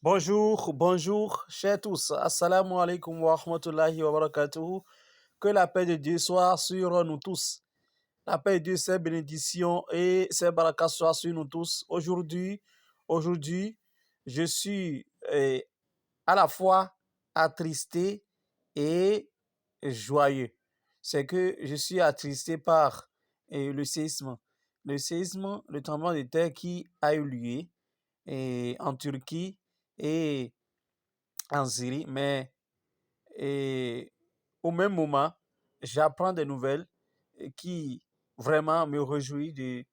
Bonjour, bonjour, chers tous. Assalamu alaikum wa rahmatullahi wa barakatuhu. Que la paix de Dieu soit sur nous tous. La paix de Dieu, ses bénédictions et ses barakas soient sur nous tous. Aujourd'hui, je suis à la fois attristé et joyeux. C'est que je suis attristé par le séisme. Le tremblement de terre qui a eu lieu en Turquie et en Syrie, mais et, au même moment, j'apprends des nouvelles qui vraiment me réjouissent de...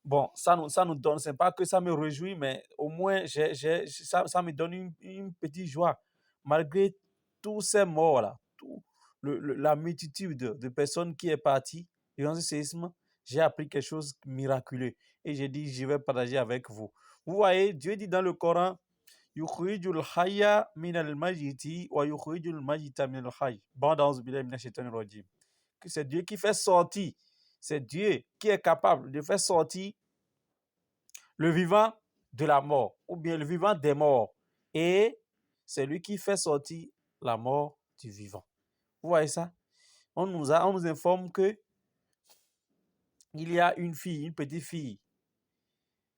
Bon, ça nous donne, c'est pas que ça me réjouit, mais au moins ça me donne une petite joie. Malgré tous ces morts-là, la multitude de personnes qui est partie durant ce séisme, j'ai appris quelque chose de miraculeux. Et j'ai dit, je vais partager avec vous. Vous voyez, Dieu dit dans le Coran, yukhrijul hayya minal majiti wa yukhrijul majita minal hayy. Bon, dans que c'est Dieu qui fait sortir, c'est Dieu qui est capable de faire sortir le vivant de la mort, ou bien le vivant des morts. Et c'est lui qui fait sortir la mort du vivant. Vous voyez ça? On nous informe que il y a une fille, une petite fille,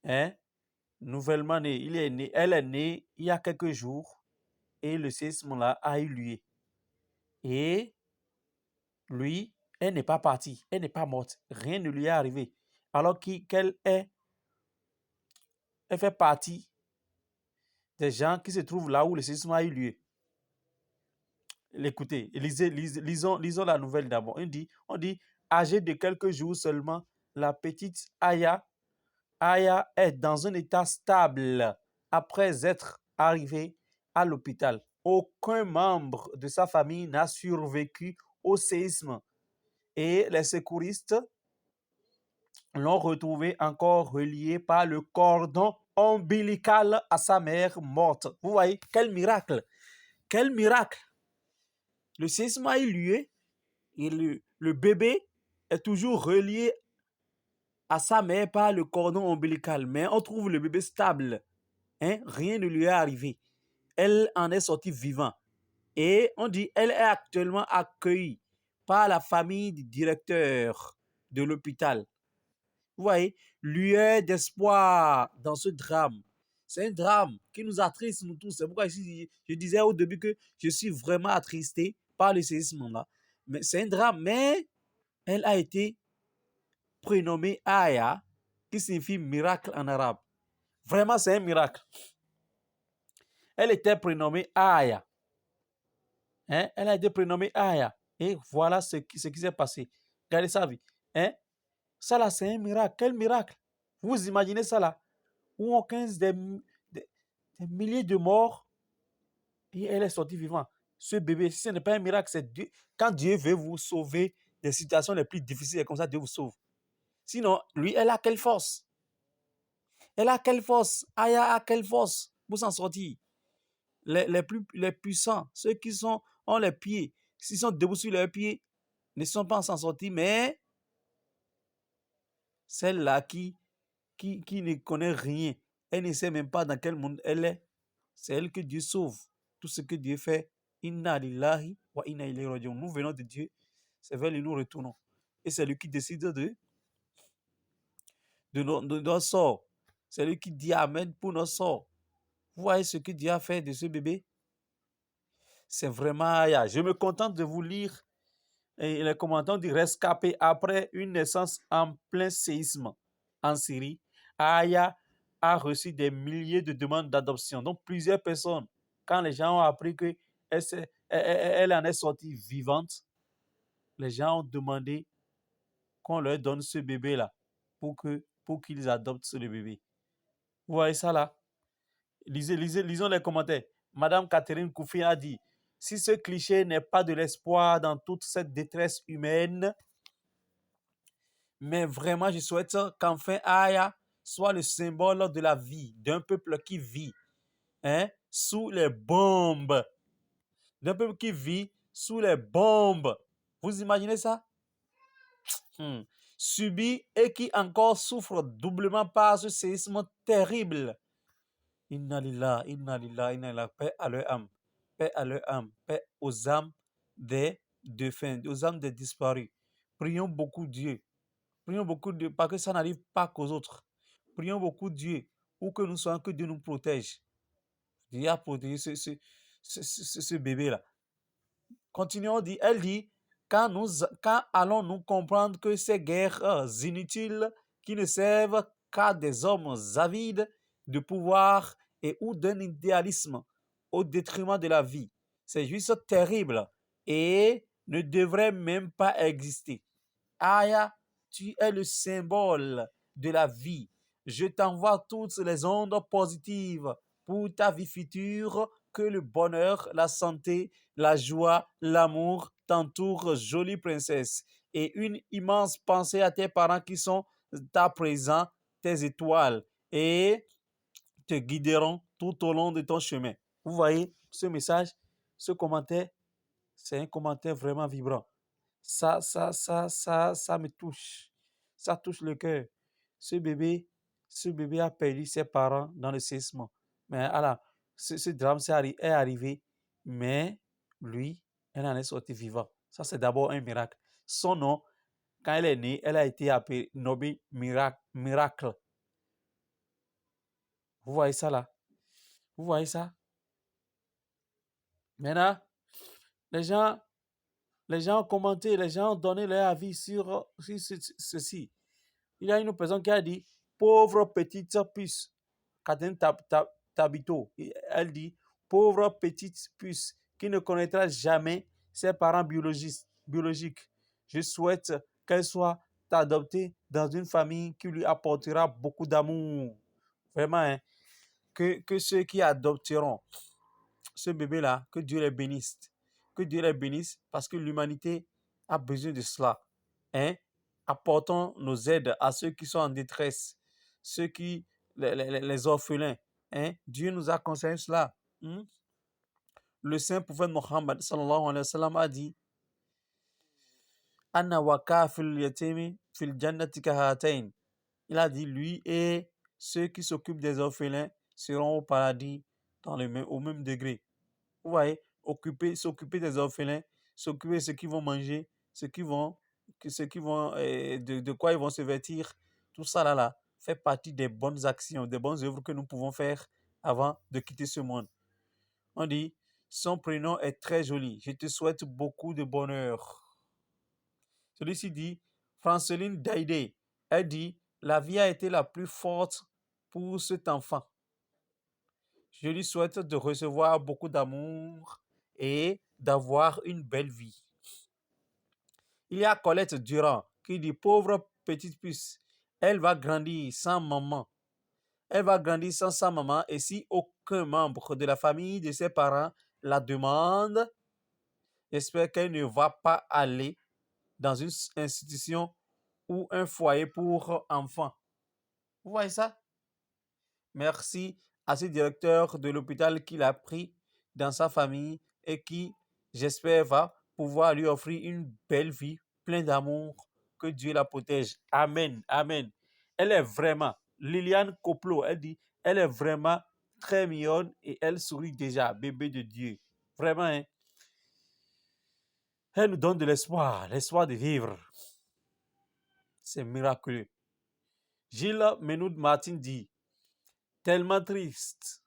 hein, nouvellement née. Elle est née il y a quelques jours et le séisme-là a eu lieu. Et lui, elle n'est pas partie, elle n'est pas morte, rien ne lui est arrivé. Alors qu'elle elle fait partie des gens qui se trouvent là où le séisme a eu lieu. Écoutez, lisons la nouvelle d'abord. On dit, âgée de quelques jours seulement, la petite Aya est dans un état stable après être arrivée à l'hôpital. Aucun membre de sa famille n'a survécu au séisme et les secouristes l'ont retrouvée encore reliée par le cordon ombilical à sa mère morte. Vous voyez, quel miracle! Quel miracle! Le séisme a eu lieu et le bébé est toujours relié à sa mère par le cordon ombilical, mais on trouve le bébé stable. Hein? Rien ne lui est arrivé. Elle en est sortie vivante. Et on dit elle est actuellement accueillie par la famille du directeur de l'hôpital. Vous voyez, lueur d'espoir dans ce drame. C'est un drame qui nous attriste, nous tous. C'est pourquoi je disais au début que je suis vraiment attristé par le séisme-là. Mais c'est un drame, mais elle a été prénommée Aya, qui signifie miracle en arabe. Vraiment, c'est un miracle. Elle était prénommée Aya. Hein? Elle a été prénommée Aya. Et voilà ce qui s'est passé. Regardez sa vie. Hein? Ça là, c'est un miracle. Quel miracle! Vous imaginez ça là? Où on 15 des milliers de morts et elle est sortie vivante. Ce bébé, si ce n'est pas un miracle, c'est Dieu. Quand Dieu veut vous sauver des situations les plus difficiles, et comme ça, Dieu vous sauve. Sinon, lui, elle a quelle force? Elle a quelle force? Aya a quelle force pour s'en sortir? Les puissants, ceux qui ont les pieds, s'ils sont debout sur leurs pieds, ne sont pas en s'en sortir, mais celle-là qui ne connaît rien, elle ne sait même pas dans quel monde elle est, c'est elle que Dieu sauve. Tout ce que Dieu fait, inna lillahi wa inna ilayhi rajiun. Nous venons de Dieu, c'est vers lui nous retournons. Et c'est lui qui décide de notre sort. C'est lui qui dit Amen pour notre sort. Vous voyez ce que Dieu a fait de ce bébé? C'est vraiment... Je me contente de vous lire les commentaires du rescapé après une naissance en plein séisme en Syrie. Aya a reçu des milliers de demandes d'adoption. Donc plusieurs personnes, quand les gens ont appris qu'elle en est sortie vivante, les gens ont demandé qu'on leur donne ce bébé-là pour qu'ils adoptent ce bébé. Vous voyez ça là? Lisons les commentaires. Madame Catherine Koufi a dit, si ce cliché n'est pas de l'espoir dans toute cette détresse humaine, mais vraiment, je souhaite qu'enfin Aya soit le symbole de la vie, d'un peuple qui vit sous les bombes. D'un peuple qui vit sous les bombes. Vous imaginez ça? Subi et qui encore souffre doublement par ce séisme terrible. Inna lillah, inna lillah, inna lillah. Paix à leur âme. Paix à leur âme. Paix aux âmes des défunts, aux âmes des disparus. Prions beaucoup Dieu. Prions beaucoup Dieu, parce que ça n'arrive pas qu'aux autres. Prions beaucoup Dieu, où que nous soyons, que Dieu nous protège. Dieu a protégé ce bébé-là. Continuons, elle dit, quand allons-nous comprendre que ces guerres inutiles qui ne servent qu'à des hommes avides de pouvoir et ou d'un idéalisme au détriment de la vie, c'est juste terrible et ne devrait même pas exister. Aya, tu es le symbole de la vie. Je t'envoie toutes les ondes positives pour ta vie future. Que le bonheur, la santé, la joie, l'amour t'entourent, jolie princesse. Et une immense pensée à tes parents qui sont à présent tes étoiles et te guideront tout au long de ton chemin. Vous voyez ce message, ce commentaire, c'est un commentaire vraiment vibrant. Ça me touche. Ça touche le cœur. Ce bébé a perdu ses parents dans le séisme. Mais alors, ce drame est arrivé, mais lui, elle en est sortie vivant. Ça, c'est d'abord un miracle. Son nom, quand elle est née, elle a été nommée Miracle. Vous voyez ça là? Vous voyez ça? Maintenant, les gens ont commenté, les gens ont donné leur avis sur ceci. Il y a une personne qui a dit, pauvre petite puce, Catherine Tabito, elle dit, pauvre petite puce qui ne connaîtra jamais ses parents biologiques. Je souhaite qu'elle soit adoptée dans une famille qui lui apportera beaucoup d'amour. Vraiment, hein, que ceux qui adopteront ce bébé-là, que Dieu les bénisse. Que Dieu les bénisse parce que l'humanité a besoin de cela. Hein? Apportons nos aides à ceux qui sont en détresse, ceux qui, les orphelins. Hein? Dieu nous a conseillé cela. Le saint prophète Mohammed sallallahu alayhi wa sallam a dit Anna wa kafil yatimi fil jannati kahatain. Il a dit, lui et ceux qui s'occupent des orphelins seront au paradis au même degré. Vous voyez, s'occuper des orphelins, s'occuper de ce qu'ils vont manger, de quoi ils vont se vêtir, tout ça là fait partie des bonnes actions, des bonnes œuvres que nous pouvons faire avant de quitter ce monde. On dit, son prénom est très joli, je te souhaite beaucoup de bonheur. Celui-ci dit, Franceline Daidé, elle dit, la vie a été la plus forte pour cet enfant. Je lui souhaite de recevoir beaucoup d'amour et d'avoir une belle vie. Il y a Colette Durand qui dit, pauvre petite puce, elle va grandir sans maman. Elle va grandir sans sa maman et si aucun membre de la famille de ses parents la demande, j'espère qu'elle ne va pas aller dans une institution ou un foyer pour enfants. Vous voyez ça? Merci à ce directeur de l'hôpital qui l'a pris dans sa famille et qui, j'espère, va pouvoir lui offrir une belle vie, pleine d'amour. Que Dieu la protège. Amen. Amen. Elle est vraiment, Liliane Coplo, elle dit, elle est vraiment très mignonne et elle sourit déjà, bébé de Dieu. Vraiment, hein? Elle nous donne de l'espoir, l'espoir de vivre. C'est miraculeux. Gilles Menoud Martin dit, tellement triste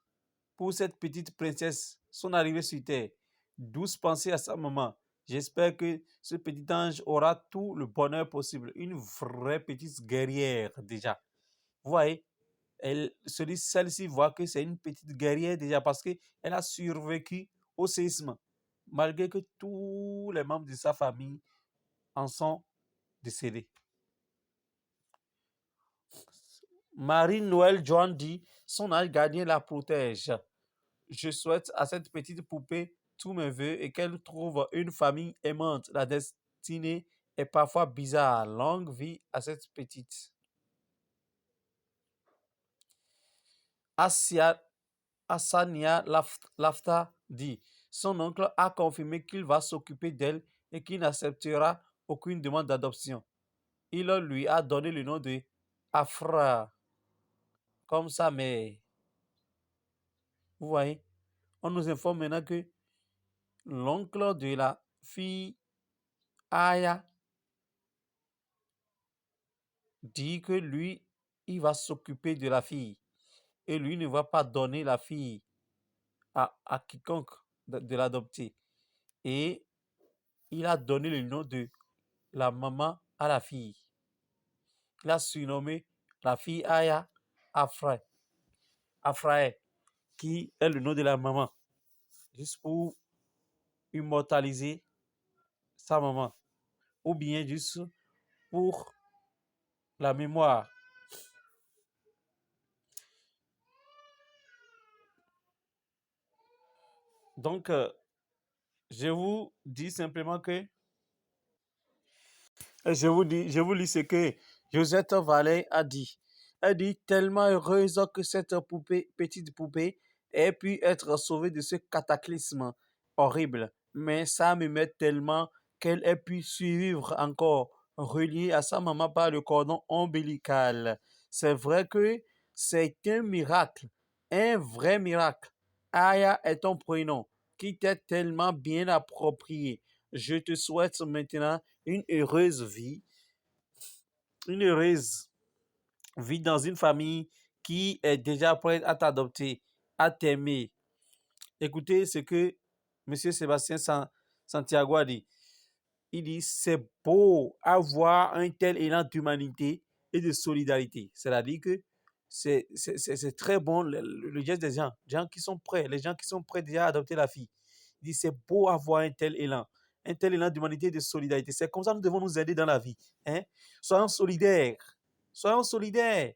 pour cette petite princesse, son arrivée sur terre. Douce pensée à sa maman. J'espère que ce petit ange aura tout le bonheur possible. Une vraie petite guerrière déjà. Vous voyez, celle-ci voit que c'est une petite guerrière déjà parce qu'elle a survécu au séisme. Malgré que tous les membres de sa famille en sont décédés. Marie-Noël John dit, son ange gardien la protège. Je souhaite à cette petite poupée tous mes voeux et qu'elle trouve une famille aimante. La destinée est parfois bizarre. Longue vie à cette petite. Asania Lafta dit, son oncle a confirmé qu'il va s'occuper d'elle et qu'il n'acceptera aucune demande d'adoption. Il lui a donné le nom de Afra, comme sa mère. Vous voyez, on nous informe maintenant que l'oncle de la fille Aya dit que lui, il va s'occuper de la fille et lui ne va pas donner la fille à quiconque de l'adopter. Et il a donné le nom de la maman à la fille. Il a surnommé la fille Aya Afraï, qui est le nom de la maman, juste pour immortaliser sa maman, ou bien juste pour la mémoire. Donc, je vous dis simplement que je vous lis ce que Josette Vallée a dit. Elle dit tellement heureuse que cette petite poupée ait pu être sauvée de ce cataclysme horrible. Mais ça me met tellement qu'elle ait pu survivre encore, reliée à sa maman par le cordon ombilical. C'est vrai que c'est un miracle, un vrai miracle. Aya est ton prénom qui t'est tellement bien approprié. Je te souhaite maintenant une heureuse vie dans une famille qui est déjà prête à t'adopter, à t'aimer. Écoutez ce que M. Sébastien Santiago a dit. Il dit, c'est beau avoir un tel élan d'humanité et de solidarité. C'est-à-dire que c'est très bon le geste des gens qui sont prêts, les gens qui sont prêts déjà à adopter la fille. Il dit, c'est beau avoir un tel élan d'humanité et de solidarité. C'est comme ça que nous devons nous aider dans la vie. Hein? Soyons solidaires. Soyons solidaires.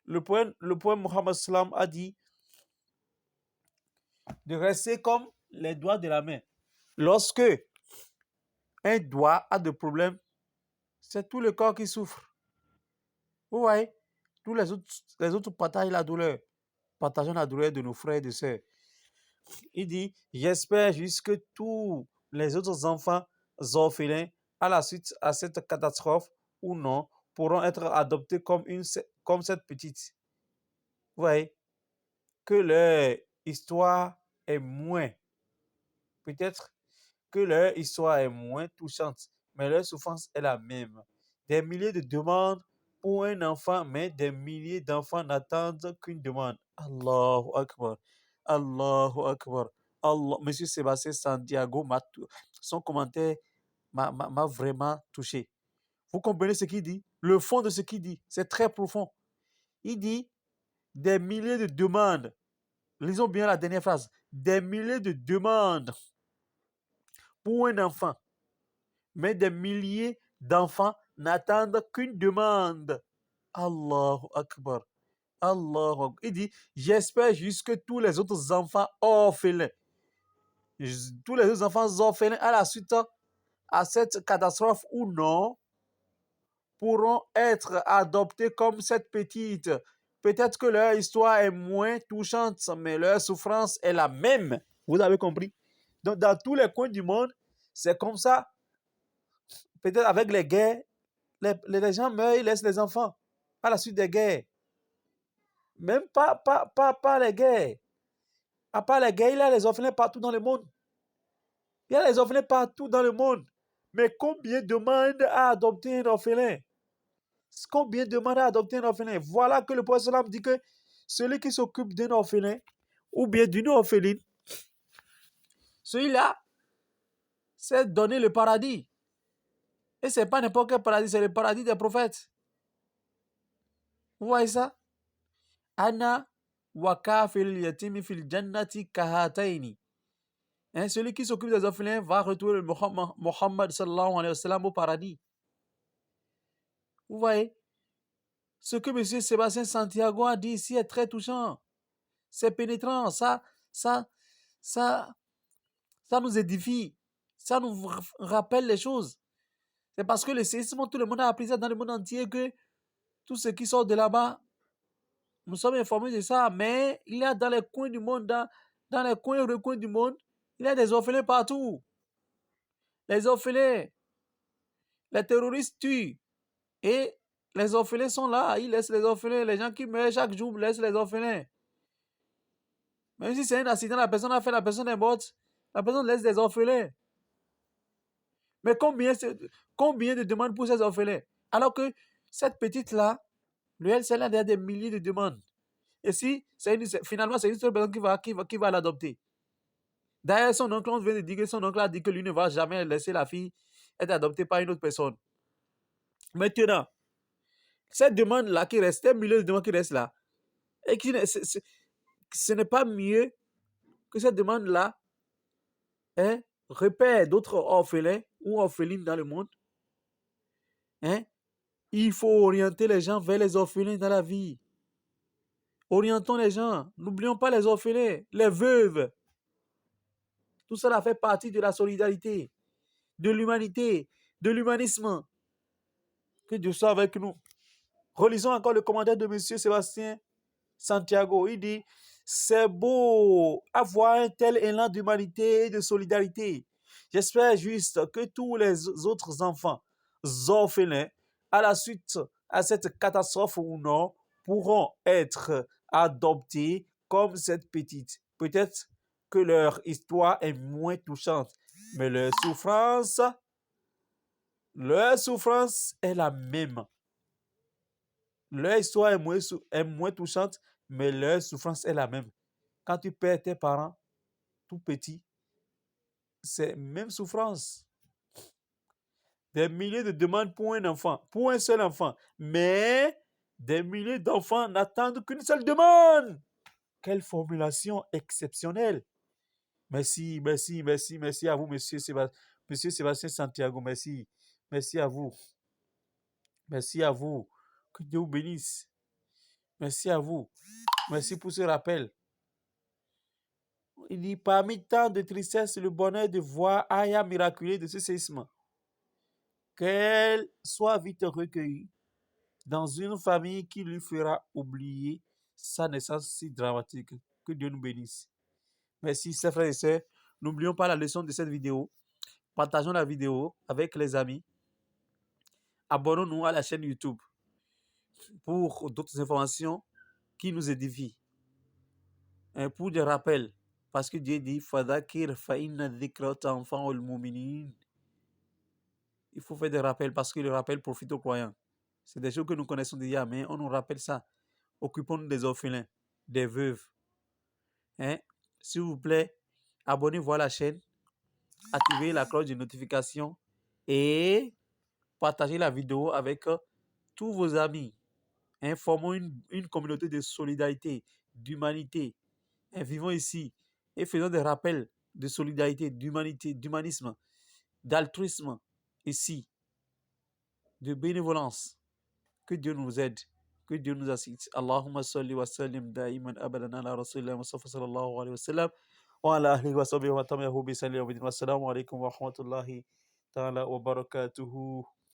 Le poète Mohammed Salam a dit de rester comme les doigts de la main. Lorsque un doigt a des problèmes, c'est tout le corps qui souffre. Vous voyez, tous les autres partagent la douleur. Partageons la douleur de nos frères et de sœurs. Il dit, j'espère juste que tous les autres enfants orphelins à la suite à cette catastrophe ou non pourront être adoptés comme cette petite. Vous voyez, que leur histoire est moins, peut-être que leur histoire est moins touchante, mais leur souffrance est la même. Des milliers de demandes pour un enfant, mais des milliers d'enfants n'attendent qu'une demande. Allahu Akbar. Allahu Akbar. Allah. Monsieur Sébastien Santiago, son commentaire m'a vraiment touché. Vous comprenez ce qu'il dit? Le fond de ce qu'il dit, c'est très profond. Il dit des milliers de demandes. Lisons bien la dernière phrase. Des milliers de demandes pour un enfant, mais des milliers d'enfants n'attendent qu'une demande. Allahu Akbar. Allahu Akbar. Il dit, j'espère juste que tous les autres enfants orphelins, à la suite à cette catastrophe ou non, pourront être adoptés comme cette petite. Peut-être que leur histoire est moins touchante, mais leur souffrance est la même. Vous avez compris? Donc, dans tous les coins du monde, c'est comme ça. Peut-être avec les guerres, les gens meurent, ils laissent les enfants à la suite des guerres. Même pas les guerres. À part les guerres, il y a les orphelins partout dans le monde. Il y a les orphelins partout dans le monde. Mais combien demandent à adopter un orphelin? Combien demandent à adopter un orphelin? Voilà que le prophète dit que celui qui s'occupe d'un orphelin ou bien d'une orpheline, celui-là, c'est donner le paradis. Et ce n'est pas n'importe quel paradis, c'est le paradis des prophètes. Vous voyez ça? Anna waka fil yatimi fil jannati kahataini. Celui qui s'occupe des orphelins va retrouver Mohammed sallallahu alayhi wa sallam au paradis. Vous voyez? Ce que M. Sébastien Santiago a dit ici est très touchant. C'est pénétrant. Ça nous édifie. Ça nous rappelle les choses. C'est parce que le séisme, tout le monde a appris ça dans le monde entier que tout ce qui sort de là-bas, nous sommes informés de ça, mais il y a dans les coins du monde, dans les coins et recoins du monde, il y a des orphelins partout. Les orphelins, les terroristes tuent. Et les orphelins sont là, ils laissent les orphelins. Les gens qui meurent chaque jour laissent les orphelins. Même si c'est un accident, la personne a fait, la personne est morte, la personne laisse des orphelins. Mais combien de demandes pour ces orphelins? Alors que cette petite-là, le LCL a des milliers de demandes. Et si finalement c'est une seule personne qui va l'adopter. D'ailleurs, son oncle, on vient de dire que son oncle a dit que lui ne va jamais laisser la fille être adoptée par une autre personne. Maintenant, cette demande-là qui reste, un millier de demandes qui restent là, et ce n'est pas mieux que cette demande-là repère d'autres orphelins ou orphelines dans le monde. Hein? Il faut orienter les gens vers les orphelins dans la vie. Orientons les gens. N'oublions pas les orphelins, les veuves. Tout cela fait partie de la solidarité, de l'humanité, de l'humanisme. Que Dieu soit avec nous. Relisons encore le commentaire de M. Sébastien Santiago. Il dit, c'est beau avoir un tel élan d'humanité et de solidarité. J'espère juste que tous les autres enfants orphelins, à la suite à cette catastrophe ou non, pourront être adoptés comme cette petite. Peut-être que leur histoire est moins touchante, mais leur souffrance est la même. Leur histoire est moins touchante, mais leur souffrance est la même. Quand tu perds tes parents tout petits, c'est même souffrance. Des milliers de demandes pour un enfant, pour un seul enfant, mais des milliers d'enfants n'attendent qu'une seule demande. Quelle formulation exceptionnelle. Merci, merci, merci, merci à vous, monsieur Sébastien Santiago, merci. Merci à vous. Merci à vous. Que Dieu vous bénisse. Merci à vous. Merci pour ce rappel. Il dit, parmi tant de tristesse, le bonheur de voir Aya miraculée de ce séisme. Qu'elle soit vite recueillie dans une famille qui lui fera oublier sa naissance si dramatique. Que Dieu nous bénisse. Merci, chers frères et sœurs. N'oublions pas la leçon de cette vidéo. Partageons la vidéo avec les amis. Abonnons-nous à la chaîne YouTube pour d'autres informations qui nous édifient. Et pour des rappels, parce que Dieu dit Fadakir fa inna dhikra tanfa'ul mu'minin. Il faut faire des rappels parce que le rappel profite aux croyants. C'est des choses que nous connaissons déjà, mais on nous rappelle ça. Occupons-nous des orphelins, des veuves. S'il vous plaît, abonnez-vous à la chaîne, activez la cloche de notification et partagez la vidéo avec tous vos amis. Formons une communauté de solidarité, d'humanité. Vivons ici et faisons des rappels de solidarité, d'humanité, d'humanisme, d'altruisme ici, de bénévolence. Que Dieu nous aide, que Dieu nous assiste. Allahumma salli wa sallim da'iman abadan ala rasulillah Mustafa sallallahu alayhi wa sallam wa ala ahlihi wa sahbihi wa tabi'ahu bi sallim wa assalamu alaikum wa rahmatullahi ta'ala wa barakatuhu.